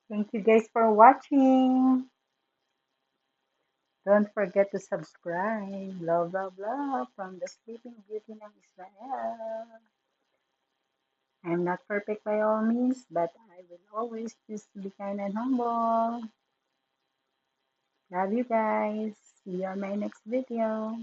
Thank you guys for watching. Don't forget to subscribe. Love, love, love from the Sleeping Beauty ng Israel. I'm not perfect by all means, but I will always choose to be kind and humble. Love you guys. See you on my next video.